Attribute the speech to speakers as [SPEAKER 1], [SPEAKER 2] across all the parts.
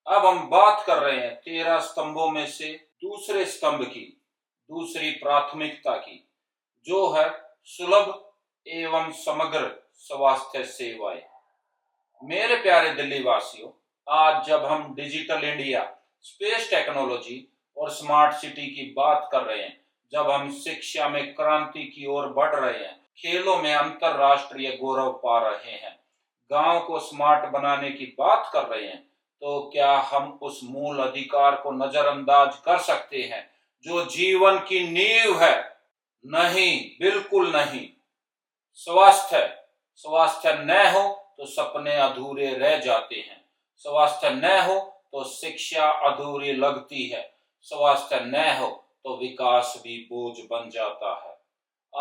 [SPEAKER 1] अब हम बात कर रहे हैं 13 स्तंभों में से दूसरे स्तंभ की, दूसरी प्राथमिकता की, जो है सुलभ एवं समग्र स्वास्थ्य सेवाएं। मेरे प्यारे दिल्ली वासियों, आज जब हम डिजिटल इंडिया, स्पेस टेक्नोलॉजी और स्मार्ट सिटी की बात कर रहे हैं, जब हम शिक्षा में क्रांति की ओर बढ़ रहे हैं, खेलों में अंतरराष्ट्रीय गौरव पा रहे हैं, गांव को स्मार्ट बनाने की बात कर रहे हैं, तो क्या हम उस मूल अधिकार को नजरअंदाज कर सकते हैं जो जीवन की नींव है? नहीं, बिल्कुल नहीं। स्वास्थ्य स्वास्थ्य न हो तो सपने अधूरे रह जाते हैं। स्वास्थ्य न हो तो शिक्षा अधूरी लगती है। स्वास्थ्य न हो तो विकास भी बोझ बन जाता है।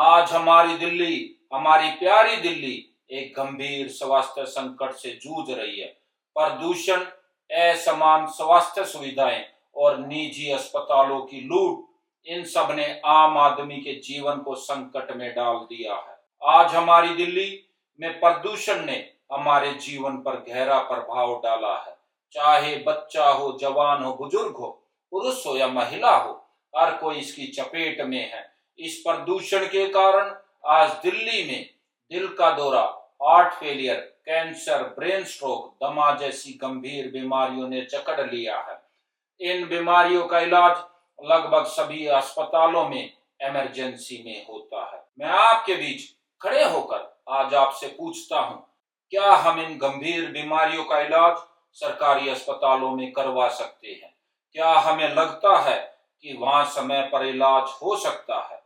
[SPEAKER 1] आज हमारी दिल्ली, हमारी प्यारी दिल्ली एक गंभीर स्वास्थ्य संकट से जूझ रही है। प्रदूषण, असमान स्वास्थ्य सुविधाएं और निजी अस्पतालों की लूट, इन सब ने आम आदमी के जीवन को संकट में डाल दिया है। आज हमारी दिल्ली में प्रदूषण ने हमारे जीवन पर गहरा प्रभाव डाला है। चाहे बच्चा हो, जवान हो, बुजुर्ग हो, पुरुष हो या महिला हो, हर कोई इसकी चपेट में है। इस प्रदूषण के कारण आज दिल्ली में दिल का दौरा, heart failure, cancer, brain stroke, दमा जैसी गंभीर बीमारियों ने जकड़ लिया है। इन बीमारियों का इलाज लगभग सभी अस्पतालों में इमरजेंसी में होता है। मैं आपके बीच खड़े होकर आज आपसे पूछता हूं, क्या हम इन गंभीर बीमारियों का इलाज सरकारी अस्पतालों में करवा सकते हैं? क्या हमें लगता है कि वहां समय पर इलाज हो सकता है?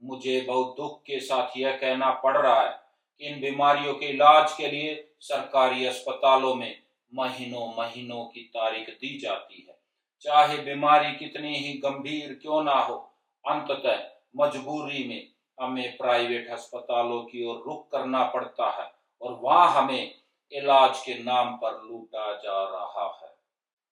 [SPEAKER 1] मुझे बहुत दुख के साथ यह कहना पड़ रहा है कि इन बीमारियों के इलाज के लिए सरकारी अस्पतालों में महीनों महीनों की तारीख दी जाती है। चाहे बीमारी कितनी ही गंभीर क्यों ना हो, अंततः मजबूरी में हमें प्राइवेट अस्पतालों की ओर रुख करना पड़ता है और वहां हमें इलाज के नाम पर लूटा जा रहा है।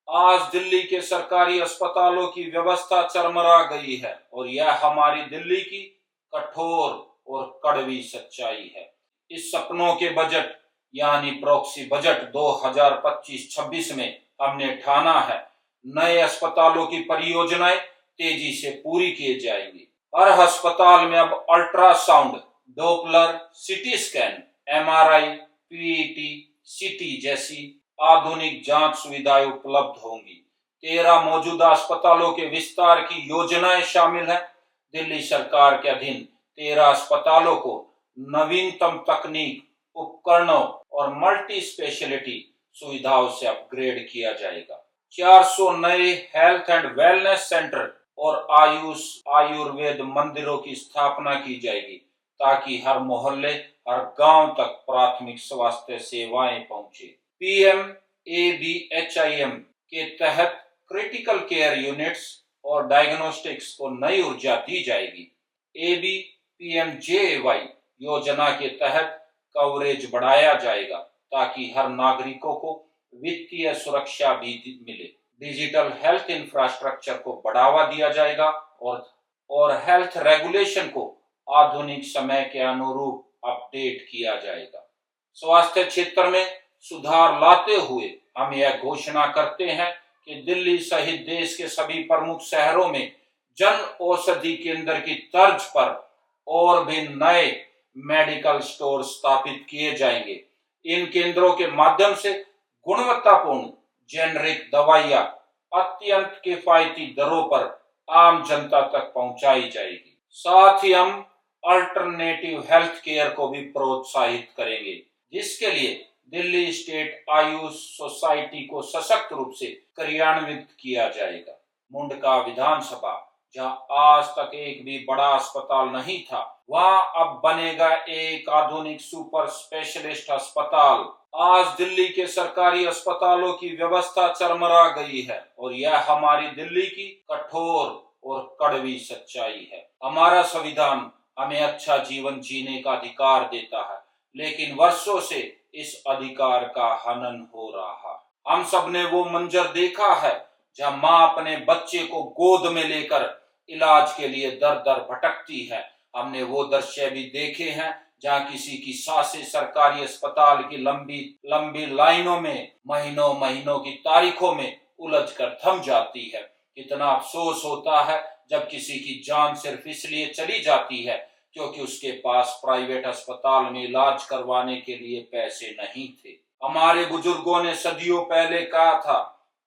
[SPEAKER 1] आज दिल्ली के सरकारी अस्पतालों की व्यवस्था चरमरा गई है और यह हमारी दिल्ली की कठोर और कड़वी सच्चाई है। इस सपनों के बजट यानी प्रॉक्सी बजट 2025-26 में हमने ठाना है, नए अस्पतालों की परियोजनाएं तेजी से पूरी की जाएंगी। हर अस्पताल में अब ultrasound, Doppler, CT scan, MRI, PET, सीटी जैसी आधुनिक जांच सुविधाएं उपलब्ध होंगी। 13 मौजूदा अस्पतालों के विस्तार की योजनाएं शामिल है। दिल्ली सरकार के अधीन 13 अस्पतालों को नवीनतम तकनीक, उपकरणों और मल्टी स्पेशलिटी सुविधाओं से अपग्रेड किया जाएगा। 400 नए हेल्थ एंड वेलनेस सेंटर और आयुर्वेद मंदिरों की स्थापना की जाएगी ताकि हर मोहल्ले, हर गांव तक प्राथमिक स्वास्थ्य सेवाएं पहुंचे। PMABHIM के तहत क्रिटिकल केयर यूनिट्स और डायग्नोस्टिक्स को नई ऊर्जा दी जाएगी। ABPMJY योजना के तहत कवरेज बढ़ाया जाएगा ताकि हर नागरिकों को वित्तीय सुरक्षा भी मिले। डिजिटल हेल्थ इंफ्रास्ट्रक्चर को बढ़ावा दिया जाएगा और हेल्थ रेगुलेशन को आधुनिक समय के अनुरूप अपडेट किया जाएगा। स्वास्थ्य क्षेत्र में सुधार लाते हुए हम यह घोषणा करते हैं कि दिल्ली सहित देश के सभी प्रमुख शहरों में जन औषधि केंद्र की तर्ज पर और भी नए मेडिकल स्टोर स्थापित किए जाएंगे। इन केंद्रों के माध्यम से गुणवत्तापूर्ण जेनरिक दवाइयां अत्यंत किफायती दरों पर आम जनता तक पहुंचाई जाएगी। साथ ही हम अल्टरनेटिव हेल्थ केयर को भी प्रोत्साहित करेंगे, जिसके लिए दिल्ली स्टेट आयुष सोसाइटी को सशक्त रूप से क्रियान्वित किया जाएगा। मुंडका विधानसभा, जहां आज तक एक भी बड़ा अस्पताल नहीं था, वहां अब बनेगा एक आधुनिक सुपर स्पेशलिस्ट अस्पताल। आज दिल्ली के सरकारी अस्पतालों की व्यवस्था चरमरा गई है और यह हमारी दिल्ली की कठोर और कड़वी सच्चाई है। हमारा संविधान हमें अच्छा जीवन जीने का अधिकार देता है, लेकिन वर्षों से इस अधिकार का हनन हो रहा है। हम सब ने वो मंजर देखा है जहां माँ अपने बच्चे को गोद में लेकर इलाज के लिए दर दर भटकती है। हमने वो दृश्य भी देखे हैं जहां किसी की सांसें सरकारी अस्पताल की लंबी लंबी लाइनों में महीनों महीनों की तारीखों में उलझ कर थम जाती है। कितना अफसोस होता है जब किसी की जान सिर्फ इसलिए चली जाती है क्योंकि उसके पास प्राइवेट अस्पताल में इलाज करवाने के लिए पैसे नहीं थे। हमारे बुजुर्गों ने सदियों पहले कहा था,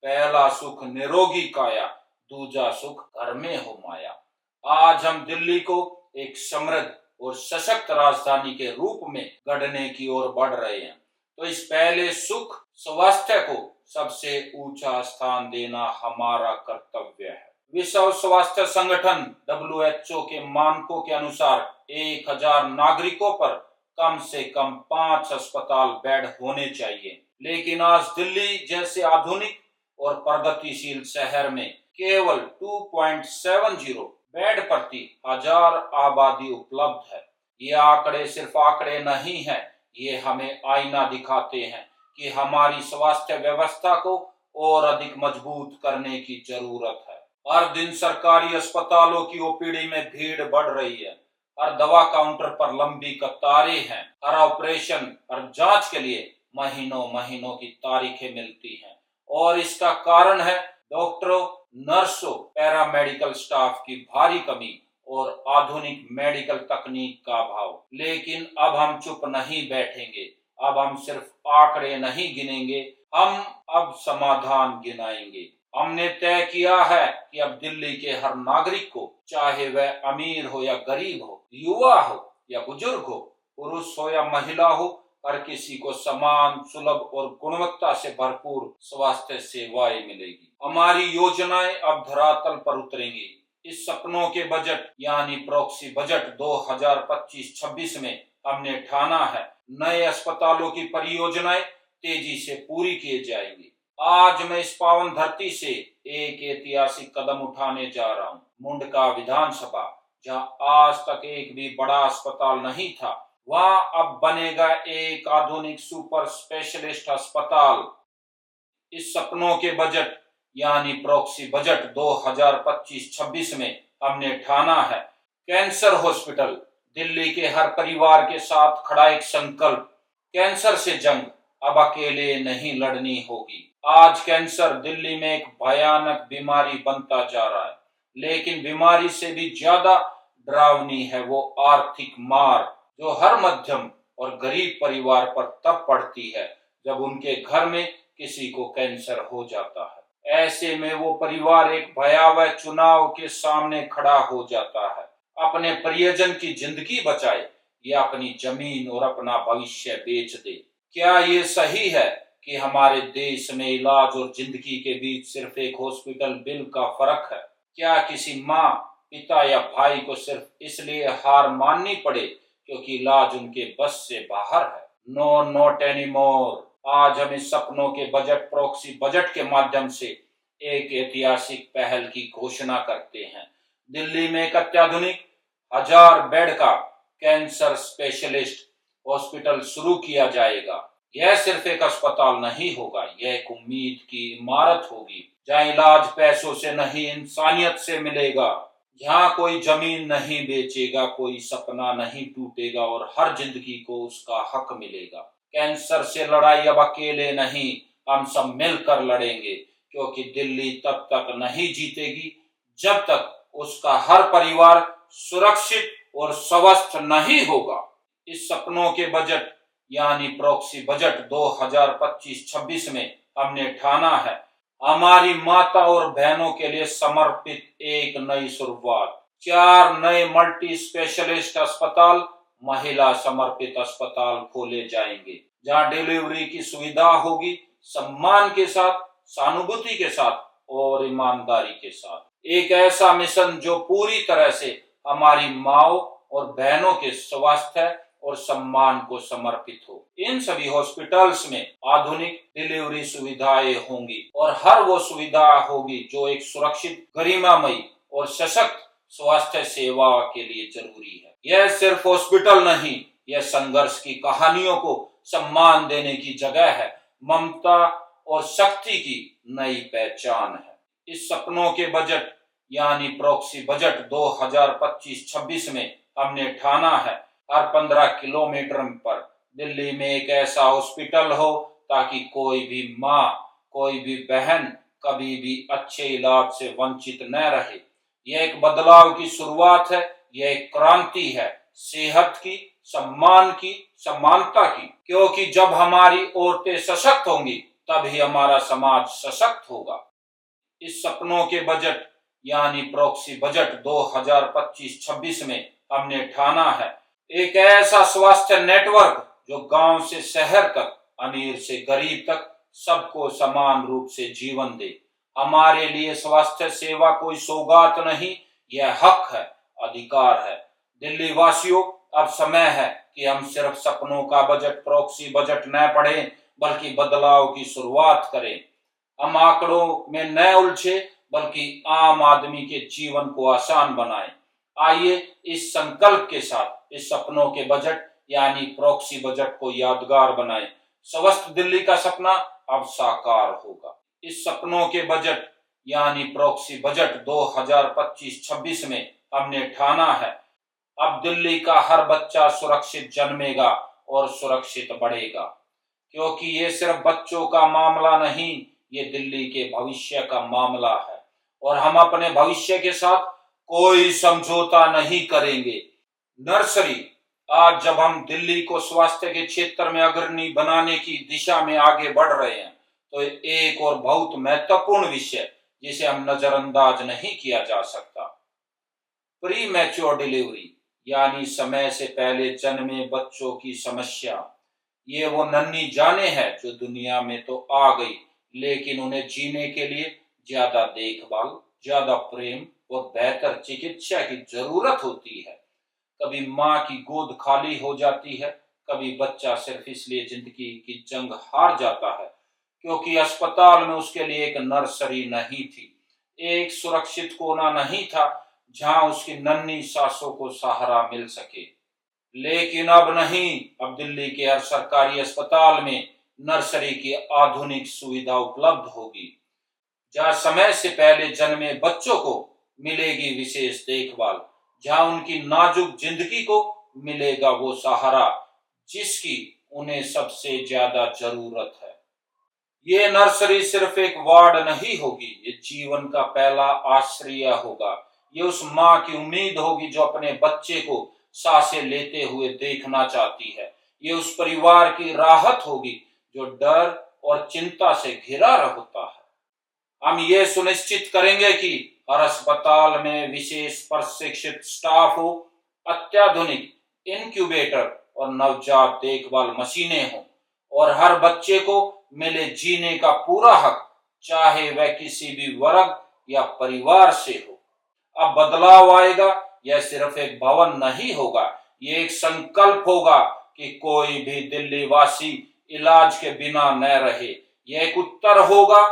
[SPEAKER 1] पहला सुख निरोगी काया, दूजा सुख घर में हो माया। आज हम दिल्ली को एक समृद्ध और सशक्त राजधानी के रूप में गढ़ने की ओर बढ़ रहे हैं। तो इस पहले सुख स्वास्थ्य को सबसे ऊंचा स्थान देना हमारा कर्तव्य है। विश्व स्वास्थ्य संगठन WHO के मानकों के अनुसार 1000 नागरिकों पर कम से कम 5 अस्पताल बेड होने चाहिए, लेकिन आज दिल्ली जैसे आधुनिक और प्रगतिशील शहर में केवल 2.70 बेड प्रति 1000 आबादी उपलब्ध है। ये आंकड़े सिर्फ आंकड़े नहीं है, ये हमें आईना दिखाते हैं कि हमारी स्वास्थ्य व्यवस्था को और अधिक मजबूत करने की जरूरत है। हर दिन सरकारी अस्पतालों की ओपीडी में भीड़ बढ़ रही है। हर दवा काउंटर पर लंबी कतारें हैं। हर ऑपरेशन, हर जांच के लिए महीनों महीनों की तारीखें मिलती हैं। और इसका कारण है डॉक्टरों, नर्सों, पैरामेडिकल स्टाफ की भारी कमी और आधुनिक मेडिकल तकनीक का अभाव। लेकिन अब हम चुप नहीं बैठेंगे। अब हम सिर्फ आंकड़े नहीं गिनेंगे, हम अब समाधान गिनाएंगे। हमने तय किया है कि अब दिल्ली के हर नागरिक को, चाहे वह अमीर हो या गरीब हो, युवा हो या बुजुर्ग हो, पुरुष हो या महिला हो, हर किसी को समान, सुलभ और गुणवत्ता से भरपूर स्वास्थ्य सेवाएं मिलेगी। हमारी योजनाएं अब धरातल पर उतरेंगी। इस सपनों के बजट यानी प्रॉक्सी बजट 2025-26 में हमने ठाना है, नए अस्पतालों की परियोजनाएं तेजी से पूरी की जाएंगी। आज मैं इस पावन धरती से एक ऐतिहासिक कदम उठाने जा रहा हूँ। मुंडका विधानसभा, जहाँ आज तक एक भी बड़ा अस्पताल नहीं था, वहां अब बनेगा एक आधुनिक सुपर स्पेशलिस्ट अस्पताल। इस सपनों के बजट यानी प्रॉक्सी बजट 2025-26 में हमने ठाना है, कैंसर हॉस्पिटल, दिल्ली के हर परिवार के साथ खड़ा एक संकल्प। कैंसर से जंग अब अकेले नहीं लड़नी होगी। आज कैंसर दिल्ली में एक भयानक बीमारी बनता जा रहा है, लेकिन बीमारी से भी ज्यादा डरावनी है वो आर्थिक मार जो हर मध्यम और गरीब परिवार पर तब पड़ती है जब उनके घर में किसी को कैंसर हो जाता है। ऐसे में वो परिवार एक भयावह चुनाव के सामने खड़ा हो जाता है, अपने प्रियजन की जिंदगी बचाए या अपनी जमीन और अपना भविष्य बेच दे। क्या ये सही है कि हमारे देश में इलाज और जिंदगी के बीच सिर्फ एक हॉस्पिटल बिल का फर्क है? क्या किसी माँ, पिता या भाई को सिर्फ इसलिए हार माननी पड़े क्योंकि इलाज उनके बस से बाहर है? No, not anymore. आज हम इस सपनों के बजट प्रॉक्सी बजट के माध्यम से एक ऐतिहासिक पहल की घोषणा करते हैं। दिल्ली में एक अत्याधुनिक 1000 बेड का कैंसर स्पेशलिस्ट हॉस्पिटल शुरू किया जाएगा। यह सिर्फ एक अस्पताल नहीं होगा, यह एक उम्मीद की इमारत होगी, जहाँ इलाज पैसों से नहीं इंसानियत से मिलेगा, जहाँ कोई जमीन नहीं बेचेगा, कोई सपना नहीं टूटेगा और हर जिंदगी को उसका हक मिलेगा। कैंसर से लड़ाई अब अकेले नहीं, हम सब मिलकर लड़ेंगे, क्योंकि दिल्ली तब तक नहीं जीतेगी जब तक उसका हर परिवार सुरक्षित और स्वस्थ नहीं होगा। इस सपनों के बजट यानी प्रॉक्सी बजट 2025-26 में हमने ठाना है, हमारी माता और बहनों के लिए समर्पित एक नई शुरुआत। 4 नए मल्टी स्पेशलिस्ट अस्पताल, महिला समर्पित अस्पताल खोले जाएंगे, जहां डिलीवरी की सुविधा होगी, सम्मान के साथ, सहानुभूति के साथ और ईमानदारी के साथ। एक ऐसा मिशन जो पूरी तरह से हमारी माओ और बहनों के स्वास्थ्य और सम्मान को समर्पित हो। इन सभी हॉस्पिटल्स में आधुनिक डिलीवरी सुविधाएं होंगी और हर वो सुविधा होगी जो एक सुरक्षित, गरिमामयी और सशक्त स्वास्थ्य सेवा के लिए जरूरी है। यह सिर्फ हॉस्पिटल नहीं, यह संघर्ष की कहानियों को सम्मान देने की जगह है, ममता और शक्ति की नई पहचान है। इस सपनों के बजट यानी प्रॉक्सी बजट 2025-26 में हमने ठाना है, हर 15 किलोमीटर पर दिल्ली में एक ऐसा हॉस्पिटल हो ताकि कोई भी माँ, कोई भी बहन, कभी भी अच्छे इलाज से वंचित न रहे। यह एक बदलाव की शुरुआत है, यह एक क्रांति है, सेहत की, सम्मान की, समानता की। क्योंकि जब हमारी औरतें सशक्त होंगी तभी हमारा समाज सशक्त होगा। इस सपनों के बजट यानी प्रॉक्सी बजट 2025-26 में हमने ठाना है एक ऐसा स्वास्थ्य नेटवर्क जो गांव से शहर तक, अमीर से गरीब तक सबको समान रूप से जीवन दे। हमारे लिए स्वास्थ्य सेवा कोई सौगात नहीं, यह हक है, अधिकार है। दिल्ली वासियों, अब समय है कि हम सिर्फ सपनों का बजट, प्रॉक्सी बजट न पढ़ें, बल्कि बदलाव की शुरुआत करें। हम आंकड़ों में न उलझे, बल्कि आम आदमी के जीवन को आसान बनाएं। आइए इस संकल्प के साथ इस सपनों के बजट यानी प्रॉक्सी बजट को यादगार बनाएं। स्वस्थ दिल्ली का सपना अब साकार होगा। इस सपनों के बजट यानी प्रॉक्सी बजट 2025-26 में हमने ठाना है अब दिल्ली का हर बच्चा सुरक्षित जन्मेगा और सुरक्षित बढ़ेगा। क्योंकि ये सिर्फ बच्चों का मामला नहीं, ये दिल्ली के भविष्य का मामला है और हम अपने भविष्य के साथ कोई समझौता नहीं करेंगे। नर्सरी, आज जब हम दिल्ली को स्वास्थ्य के क्षेत्र में अग्रणी बनाने की दिशा में आगे बढ़ रहे हैं, तो एक और बहुत महत्वपूर्ण विषय जिसे हम नजरअंदाज नहीं किया जा सकता, प्री मैच्योर डिलीवरी यानी समय से पहले जन्मे बच्चों की समस्या। ये वो नन्ही जानें हैं जो दुनिया में तो आ गई, लेकिन उन्हें जीने के लिए ज्यादा देखभाल, ज्यादा प्रेम और बेहतर चिकित्सा की जरूरत होती है। कभी माँ की गोद खाली हो जाती है, कभी बच्चा सिर्फ इसलिए जिंदगी की जंग हार जाता है क्योंकि अस्पताल में उसके लिए एक नर्सरी नहीं थी, एक सुरक्षित कोना नहीं था जहां उसकी नन्ही सांसों को सहारा मिल सके। लेकिन अब नहीं, अब दिल्ली के हर सरकारी अस्पताल में नर्सरी की आधुनिक सुविधा उपलब्ध होगी, जहां समय से पहले जन्मे बच्चों को मिलेगी विशेष देखभाल, जहां उनकी नाजुक जिंदगी को मिलेगा वो सहारा जिसकी उन्हें सबसे ज्यादा जरूरत है। ये नर्सरी सिर्फ एक वार्ड नहीं होगी, ये जीवन का पहला आश्रय होगा। ये उस माँ की उम्मीद होगी जो अपने बच्चे को सांसें लेते हुए देखना चाहती है। ये उस परिवार की राहत होगी जो डर और चिंता से घिरा होता है। हम ये सुनिश्चित करेंगे कि हर अस्पताल में विशेष प्रशिक्षित स्टाफ हो, अत्याधुनिक इंक्यूबेटर और नवजात देखभाल मशीनें हों और हर बच्चे को मिले जीने का पूरा हक, चाहे वह किसी भी वर्ग या परिवार से हो। अब बदलाव आएगा, यह सिर्फ एक भवन नहीं होगा, ये एक संकल्प होगा कि कोई भी दिल्ली वासी इलाज के बिना न रहे। यह एक उत्तर होगा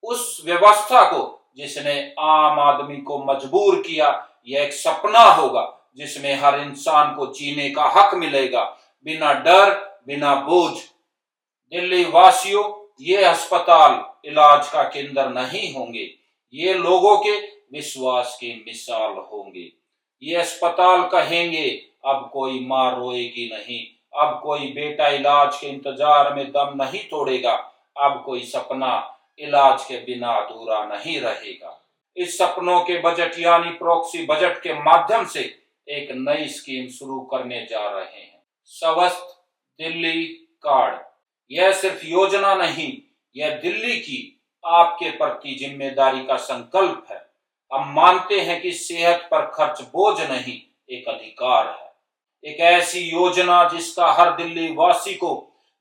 [SPEAKER 1] उस व्यवस्था को जिसने आम आदमी को मजबूर किया। यह एक सपना होगा जिसमें हर इंसान को जीने का हक मिलेगा, बिना डर, बिना बोझ। दिल्ली वासियों, ये अस्पताल इलाज का केंद्र नहीं होंगे, ये लोगों के विश्वास की मिसाल होंगे। ये अस्पताल कहेंगे अब कोई मां रोएगी नहीं, अब कोई बेटा इलाज के इंतजार में दम नहीं तोड़ेगा, अब कोई सपना इलाज के बिना अधूरा नहीं रहेगा। इस सपनों के बजट यानी प्रॉक्सी बजट के माध्यम से एक नई स्कीम शुरू करने जा रहे हैं, स्वस्थ दिल्ली कार्ड। यह सिर्फ योजना नहीं, यह दिल्ली की आपके प्रति जिम्मेदारी का संकल्प है। हम मानते हैं कि सेहत पर खर्च बोझ नहीं, एक अधिकार है। एक ऐसी योजना जिसका हर दिल्ली वासी को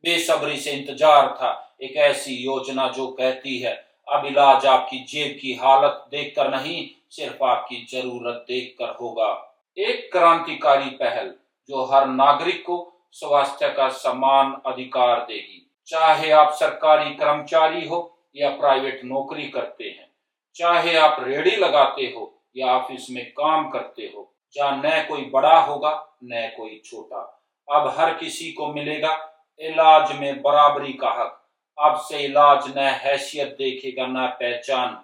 [SPEAKER 1] बेसब्री से इंतजार था, एक ऐसी योजना जो कहती है अब इलाज आपकी जेब की हालत देखकर नहीं, सिर्फ आपकी जरूरत देखकर होगा। एक क्रांतिकारी पहल जो हर नागरिक को स्वास्थ्य का समान अधिकार देगी, चाहे आप सरकारी कर्मचारी हो या प्राइवेट नौकरी करते हैं, चाहे आप रेहड़ी लगाते हो या ऑफिस में काम करते हो, जहाँ न कोई बड़ा होगा न कोई छोटा। अब हर किसी को मिलेगा इलाज में बराबरी का हक। अब से इलाज न हैसियत देखेगा न पहचान,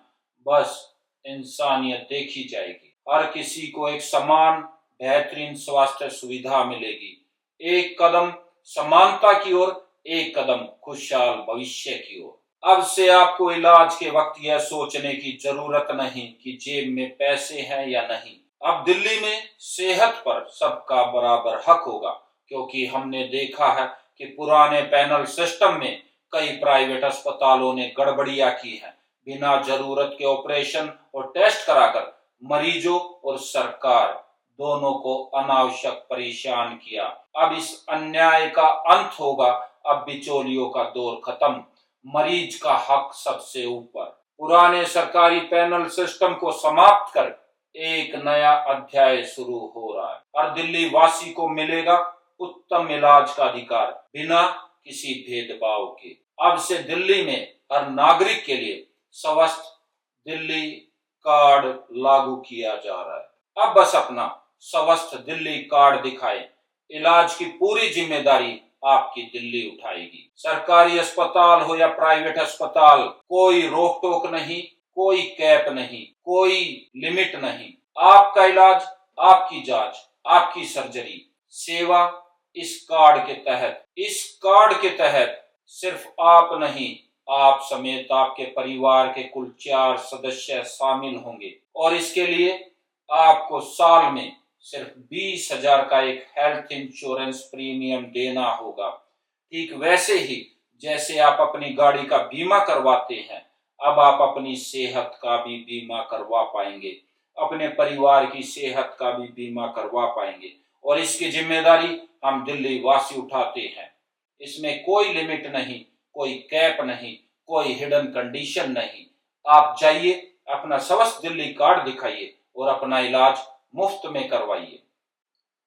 [SPEAKER 1] बस इंसानियत देखी जाएगी। हर किसी को एक समान बेहतरीन स्वास्थ्य सुविधा मिलेगी। एक कदम समानता की ओर, एक कदम खुशहाल भविष्य की ओर। अब से आपको इलाज के वक्त यह सोचने की जरूरत नहीं कि जेब में पैसे हैं या नहीं। अब दिल्ली में सेहत पर सबका बराबर हक होगा, क्योंकि हमने देखा है कि पुराने पैनल सिस्टम में कई प्राइवेट अस्पतालों ने गड़बड़ियां की हैं। बिना जरूरत के ऑपरेशन और टेस्ट कराकर मरीजों और सरकार दोनों को अनावश्यक परेशान किया। अब इस अन्याय का अंत होगा। अब बिचौलियों का दौर खत्म, मरीज का हक सबसे ऊपर। पुराने सरकारी पैनल सिस्टम को समाप्त कर एक नया अध्याय शुरू हो रहा है। हर दिल्ली वासी को मिलेगा उत्तम इलाज का अधिकार, बिना किसी भेदभाव के। अब से दिल्ली में हर नागरिक के लिए स्वस्थ दिल्ली कार्ड लागू किया जा रहा है। अब बस अपना स्वस्थ दिल्ली कार्ड दिखाएं, इलाज की पूरी जिम्मेदारी आपकी दिल्ली उठाएगी। सरकारी अस्पताल हो या प्राइवेट अस्पताल, कोई रोक टोक नहीं, कोई कैप नहीं, कोई लिमिट नहीं। आपका इलाज, आपकी जांच, आपकी सर्जरी, सेवा इस कार्ड के तहत। इस कार्ड के तहत सिर्फ आप नहीं, आप समेत आपके परिवार के कुल 4 सदस्य शामिल होंगे, और इसके लिए आपको साल में सिर्फ 20,000 का एक हेल्थ इंश्योरेंस प्रीमियम देना होगा। ठीक वैसे ही जैसे आप अपनी गाड़ी का बीमा करवाते हैं, अब आप अपनी सेहत का भी बीमा करवा पाएंगे, अपने परिवार की सेहत का भी बीमा करवा पाएंगे, और इसकी जिम्मेदारी हम दिल्ली वासी उठाते हैं। इसमें कोई लिमिट नहीं, कोई कैप नहीं, कोई हिडन कंडीशन नहीं। आप जाइए, अपना स्वस्थ दिल्ली कार्ड दिखाइए और अपना इलाज मुफ्त में करवाइए।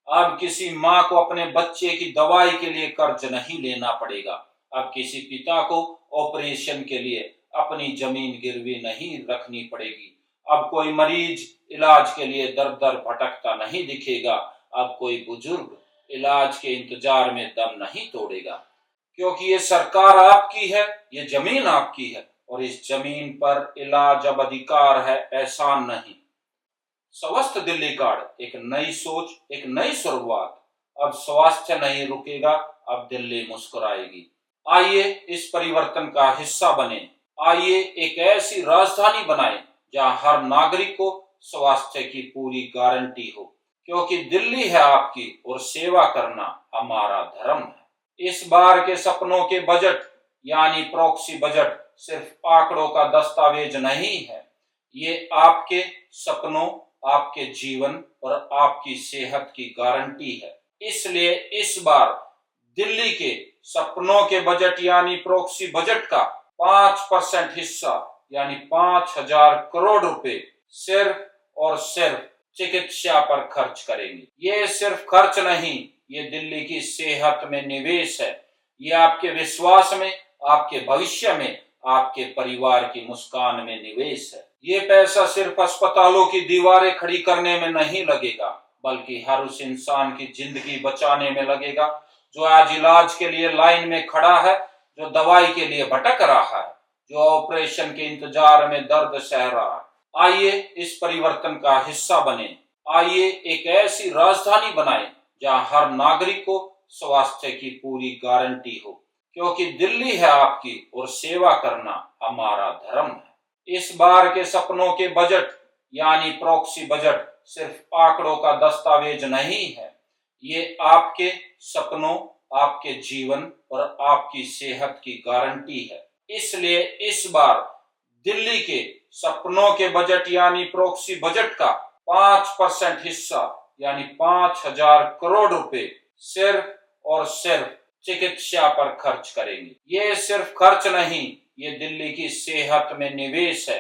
[SPEAKER 1] अब किसी माँ को अपने बच्चे की दवाई के लिए कर्ज नहीं लेना पड़ेगा। अब किसी पिता को ऑपरेशन के लिए अपनी जमीन गिरवी नहीं रखनी पड़ेगी। अब कोई मरीज इलाज के लिए दर दर भटकता नहीं दिखेगा। अब कोई बुजुर्ग इलाज के इंतजार में दम नहीं तोड़ेगा, क्योंकि ये सरकार आपकी है, ये जमीन आपकी है, और इस जमीन पर इलाज अब अधिकार है, एहसान नहीं। स्वस्थ दिल्ली कार्ड एक नई सोच, एक नई शुरुआत। अब स्वास्थ्य नहीं रुकेगा, अब दिल्ली मुस्कुराएगी। आइए इस परिवर्तन का हिस्सा बने। आइए एक ऐसी राजधानी बनाएं जहां हर नागरिक को स्वास्थ्य की पूरी गारंटी हो, क्योंकि दिल्ली है आपकी और सेवा करना हमारा धर्म है। इस बार के सपनों के बजट यानी प्रॉक्सी बजट सिर्फ आंकड़ों का दस्तावेज नहीं है, ये आपके सपनों, आपके जीवन और आपकी सेहत की गारंटी है। इसलिए इस बार दिल्ली के सपनों के बजट यानी प्रॉक्सी बजट का 5% हिस्सा यानी 5,000 करोड़ रुपए सिर्फ और सिर्फ चिकित्सा पर खर्च करेंगे। ये सिर्फ खर्च नहीं, ये दिल्ली की सेहत में निवेश है। ये आपके विश्वास में, आपके भविष्य में, आपके परिवार की मुस्कान में निवेश है। ये पैसा सिर्फ अस्पतालों की दीवारें खड़ी करने में नहीं लगेगा, बल्कि हर उस इंसान की जिंदगी बचाने में लगेगा जो आज इलाज के लिए लाइन में खड़ा है, जो दवाई के लिए भटक रहा है, जो ऑपरेशन के इंतजार में दर्द सह रहा है। आइए इस परिवर्तन का हिस्सा बने। आइए एक ऐसी राजधानी बनाएं जहां हर नागरिक को स्वास्थ्य की पूरी गारंटी हो, क्योंकि दिल्ली है आपकी और सेवा करना हमारा धर्म है। इस बार के सपनों के बजट यानी प्रॉक्सी बजट सिर्फ आंकड़ों का दस्तावेज नहीं है, ये आपके सपनों, आपके जीवन और आपकी सेहत की गारंटी है। इसलिए इस बार दिल्ली के सपनों के बजट यानी प्रॉक्सी बजट का 5% हिस्सा यानी 5,000 करोड़ रुपए सिर्फ और सिर्फ चिकित्सा पर खर्च करेंगे। ये सिर्फ खर्च नहीं, ये दिल्ली की सेहत में निवेश है।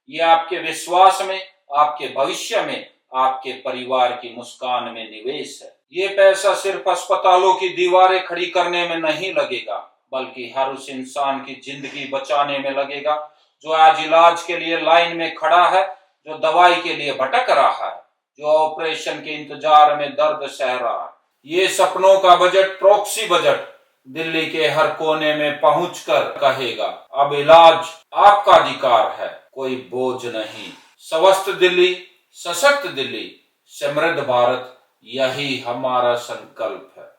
[SPEAKER 1] ये आपके विश्वास में, आपके भविष्य में, आपके परिवार की मुस्कान में निवेश है। ये पैसा सिर्फ अस्पतालों की दीवारें खड़ी करने में नहीं लगेगा, बल्कि हर उस इंसान की जिंदगी बचाने में लगेगा जो आज इलाज के लिए लाइन में खड़ा है, जो दवाई के लिए भटक रहा है, जो ऑपरेशन के इंतजार में दर्द सह रहा है। ये सपनों का बजट प्रॉक्सी बजट दिल्ली के हर कोने में पहुंचकर कहेगा, अब इलाज आपका अधिकार है, कोई बोझ नहीं। स्वस्थ दिल्ली, सशक्त दिल्ली, समृद्ध भारत, यही हमारा संकल्प है।